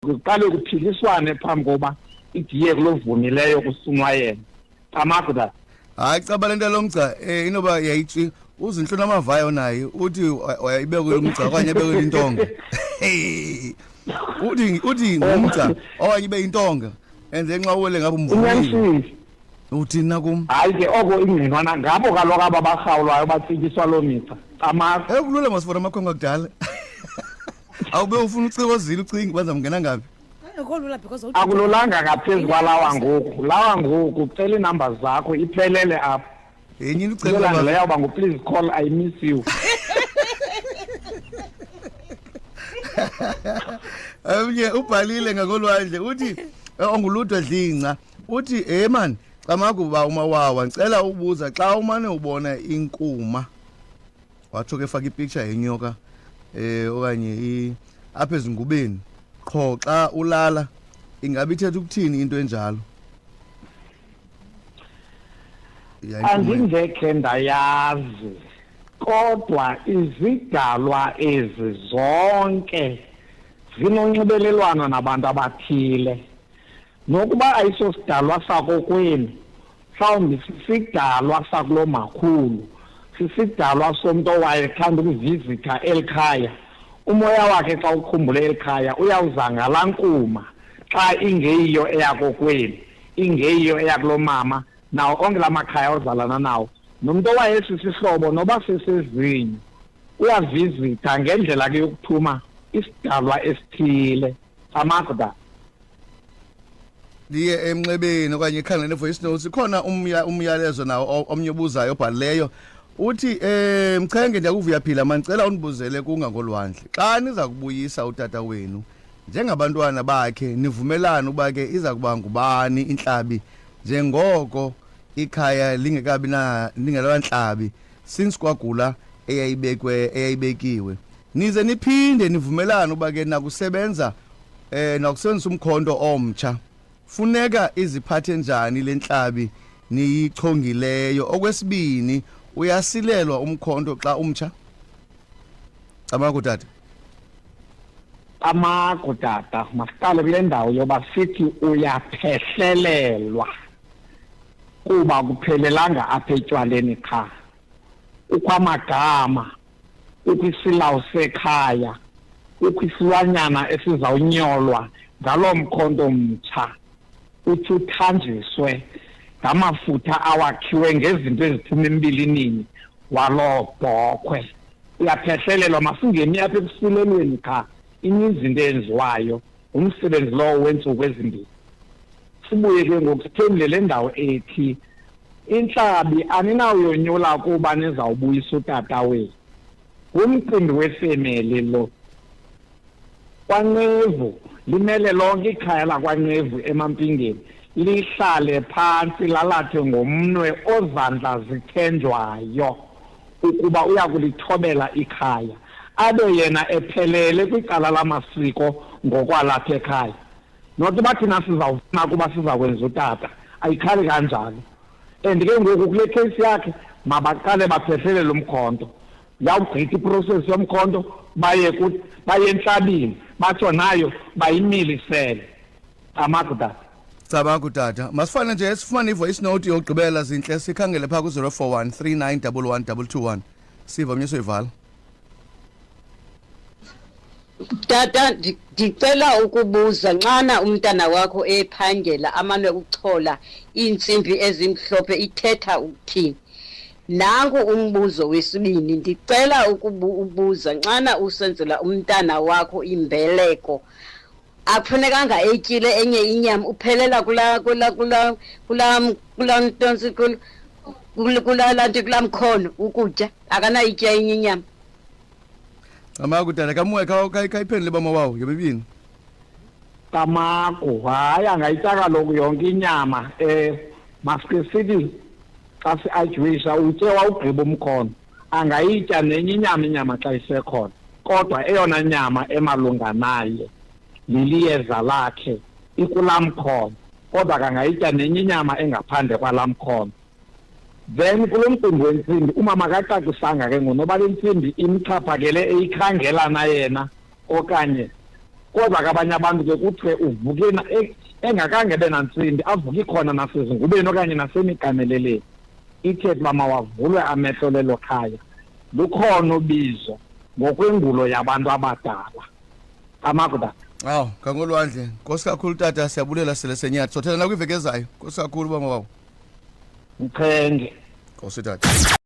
kuqale kuphiliswane phambi koba idiye kulovunileyo kusunwa yena amaguda hayi cabala into lomgca inoba yayithi uzinhlona amavayo naye uthi wayibekwe lomgca okanye ebekwe intonga uthi ngumgca owayibe intonga enze nxa uwele ngabe umvumi uthi nakum hayi ke oko ingqinwana ngabo kaloku ababahawulayo batsikiswa lo mitha amaguda kulula masifora amakhonga kudala awube ufuna ucikozile ucinga banza mngena ngapi akululanga ngaphezulu kwalawa ngoku ucela iinumber zakho iphelele apha yenye ucela leyo ba please call I miss you amnye ubhalile ngakolwandle uthi onguludwa dlinca uthi man camakuba umawawa ngicela ubuza xa umane ubona inkuma wathi ke faka ipicture yenyoka okanye apha ezingubeni qho xa ulala ingabe ithetha ukuthini into enjalo andingekhe ndayazi kodwa izidalwa ezi zonke zinonxibelelwano nabantu abathile nokuba ayisosidalwa sakokwenu mhlawumbi sisidalwa sakulo makhulu sisidalwa somuntu owayethanda ukuvizitha elikhaya umoya wakhe xa ukhumbule elikhaya uyawuza ngala nkuma xa ingeyiyo eyakokwenu ingeyiyo eyakulo mama nawo onke la makhaya ozalana nawo nomuntu owayesisihlobo noba sesezinye uyavizitha ngendlela ke yokuthuma isidalwa esithile amaguda liye emnxebeni okanye ekhangele voice notes khona umyalezo nawo omnye obuzayo obhalileyo uthi mchenge ndiyakuvuya phila manicela unibuzele kungangolwandle xa niza kubuyisa utata wenu njengabantwana bakhe nivumelana uba ke iza kuba ngubani inhlabi njengoko ikhaya lingelantlabi since kwagula eyayibekiwe nize niphinde nivumelana uba ke nakusebenza nakusebenzisa umkhonto omtsha funeka iziphathe njani lenhlabi niyichongileyo okwesibini uyasilelwa umkhonto xa umtsha amakutata masiqale kule ndawo yoba sithi uyaphehlelelwa kuba kuphelelanga apha etywaleni qha ukho amagama ukho isilawu sekhaya ukho isilwanyana esizawunyolwa ngaloo mkhonto mtsha uthi uthanjiswe ngamafutha awakhiwe ngezinto eziphuma embilinini waloo bhokhwe uyaphehlelelwa masingeni apha ekusilelweni qha ininzinto eyenziwayo umsebenzi lowo wentsuku ezimbini sibuye ke ngoku sithemble le ndawo ethi inhlabi aninawuyonyula kuba nizawubuyisa utata wenu ngumcimbi wefemeli lo kwaNqevu limele lonke ikhaya lakwaNqevu emampingeni lihlale phantsi lalathe ngomnwe ozandla zithenjwayo ukuba uyakulithobela ikhaya abe yena ephelele kwicala lamasiko ngokwalapha ekhaya not bathina sizawufuna kuba sizakwenza utata ayikhali kanjalo and ke ngoku kule case yakhe mabaqale baphehlele lo mkhonto yawugqitha iprocess yomkhonto baye entlabini batsho nayo bayimilisele amaguda Sabakutata masifane nje sifumane ivoice note yogqibela zinhle sikhangele pha ku 0413911221 siva mnye soyivala Tata ndicela ukubuza nxana umntana wakho ephangela amane ukuchola iintsimbi ezimhlophe ithetha ukuthini nanku umbuzo wesibini ndicela ukubuza nxana usenzela umntana wakho imbeleko akufunekanga etyile enye inyama uphelela kula mkhono ukutya akanayitya enye inyama amakutata kamuwe kayiphendule bama wawo yebebini tamako hayi angayitya kaloku yonke inyama masike sithi xa si-ajuisha utye wawugqiba umkhono angayitya nenye inyama xa isekhona kodwa eyona nyama emalunga naye liliyeza lakhe ikulamkhono kodwa kangayitya nenye inyama engaphandle kwalamkhono then kulo mcimbi wentsimbi umama akacacisanga ke ngonoba le ntsimbi imxhaphakele eyikhangela na yena okanye kodwa kabanye abantu ke kuthiwe uvuke engakangebe nantsindi avuke khona nasezingubeni okanye nasemiganeleleni ithethe uba mawavulwe amehlo lelo khaya lukhona ubizo ngokwengulo yabantu abadala amakuda. Awu ngangolwandle Nkosi kakhulu tata siyabulela sele senyathi sothela nakwiveke ezayo Nkosi kakhulu baba wawo Mchenge Nkosi tata